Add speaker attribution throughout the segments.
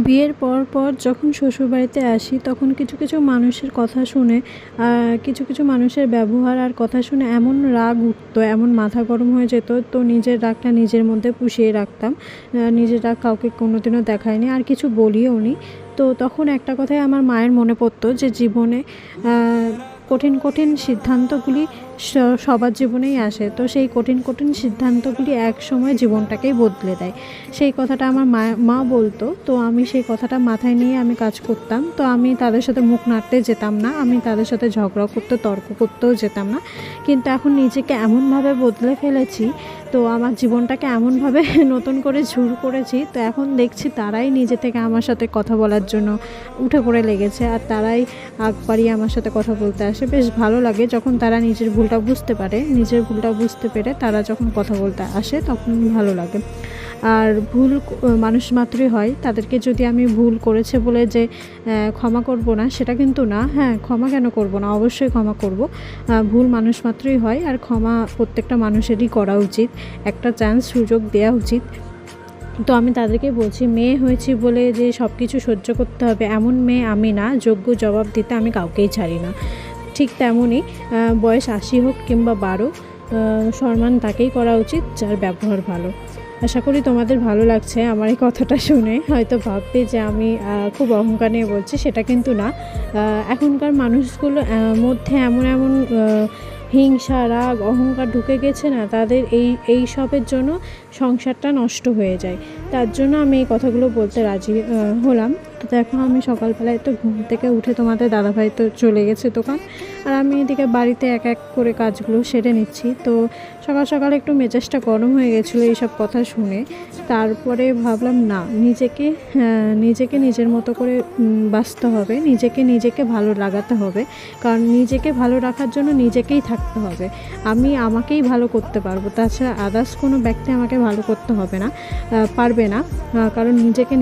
Speaker 1: বিয়ের পর যখন শ্বশুরবাড়িতে আসি তখন কিছু কিছু মানুষের কথা শুনে কিছু কিছু মানুষের ব্যবহার আর কথা শুনে এমন রাগ উঠতো, এমন মাথা গরম হয়ে যেত। তো নিজের রাগটা নিজের মধ্যে পুষিয়ে রাখতাম। নিজের রাগ কাউকে কোনোদিনও দেখাইনি আর কিছু বলিও নি। তো তখন একটা কথাই আমার মায়ের মনে পড়তো যে জীবনে কঠিন কঠিন সিদ্ধান্তগুলি সবার জীবনেই আসে। তো সেই কঠিন কঠিন সিদ্ধান্তগুলি এক সময় জীবনটাকেই বদলে দেয়। সেই কথাটা আমার মা বলতো। তো আমি সেই কথাটা মাথায় নিয়ে আমি কাজ করতাম। তো আমি তাদের সাথে মুখ নাড়তে যেতাম না, আমি তাদের সাথে ঝগড়া করতে তর্ক করতেও যেতাম না। কিন্তু এখন নিজেকে এমনভাবে বদলে ফেলেছি, তো আমার জীবনটাকে এমনভাবে নতুন করে শুরু করেছি। তো এখন দেখছি তারাই নিজে থেকে আমার সাথে কথা বলার জন্য উঠে পড়ে লেগেছে, আর তারাই আগ বাড়িয়ে আমার সাথে কথা বলতে আসে। বেশ ভালো লাগে যখন তারা নিজের ভুলটা বুঝতে পারে, নিজের ভুলটা বুঝতে পেরে তারা যখন কথা বলতে আসে তখন ভালো লাগে। আর ভুল মানুষ মাত্রই হয়, তাদেরকে যদি আমি ভুল করেছে বলে যে ক্ষমা করব না সেটা কিন্তু না। হ্যাঁ, ক্ষমা কেন করব না, অবশ্যই ক্ষমা করব। ভুল মানুষ মাত্রই হয়, আর ক্ষমা প্রত্যেকটা মানুষেরই করা উচিত, একটা চান্স সুযোগ দেওয়া উচিত। তো আমি তাদেরকে বলছি, মেয়ে হয়েছি বলে যে সব কিছু সহ্য করতে হবে এমন মেয়ে আমি না, যোগ্য জবাব দিতে আমি কাউকেই ছাড়ি না। ঠিক তেমনই বয়স 80 হোক কিংবা 12, সম্মান তাকেই করা উচিত যার ব্যবহার ভালো। আশা করি তোমাদের ভালো লাগছে আমার এই কথাটা শুনে। হয়তো ভাববে যে আমি খুব অহংকার নিয়ে বলছি, সেটা কিন্তু না। এখনকার মানুষগুলো মধ্যে এমন এমন হিংসা, রাগ, অহংকার ঢুকে গেছে না, তাদের এই সবের জন্য সংসারটা নষ্ট হয়ে যায়। তার জন্য আমি এই কথাগুলো বলতে রাজি হলাম। তো দেখো, আমি সকালবেলায় তো ঘুম থেকে উঠে তোমাদের দাদাভাই তো চলে গেছে দোকান, আর আমি এদিকে বাড়িতে এক এক করে কাজগুলো সেরে নিচ্ছি। তো সকাল সকাল একটু মেজাজটা গরম হয়ে গেছিলো এইসব কথা শুনে। তারপরে ভাবলাম না, নিজেকে নিজের মতো করে বাঁচতে হবে, নিজেকে ভালো লাগাতে হবে। কারণ নিজেকে ভালো রাখার জন্য নিজেকেই থাকতে হবে। আমি আমাকেই ভালো করতে পারবো, তাছাড়া আদার্স কোনো ব্যক্তি আমাকে ভালো করতে পারবে না। কারণ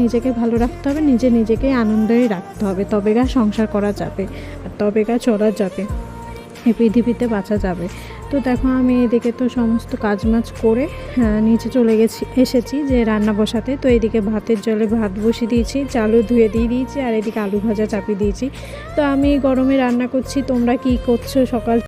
Speaker 1: নিজেকে ভালো রাখতে হবে, নিজেকেই আনন্দেই রাখতে হবে, তবে সংসার করা যাবে, আর তবে চলা যাবে, এই পৃথিবীতে বাঁচা যাবে। তো দেখো, আমি এদিকে তো সমস্ত কাজমাজ করে নিচে চলে এসেছি যে রান্না বসাতে। তো এদিকে ভাতের জলে ভাত বসিয়ে দিয়েছি, চালও ধুয়ে দিয়েছি, আর এদিকে আলু ভাজা চাপিয়ে দিয়েছি। তো আমি গরমে রান্না করছি, তোমরা কি করছো সকাল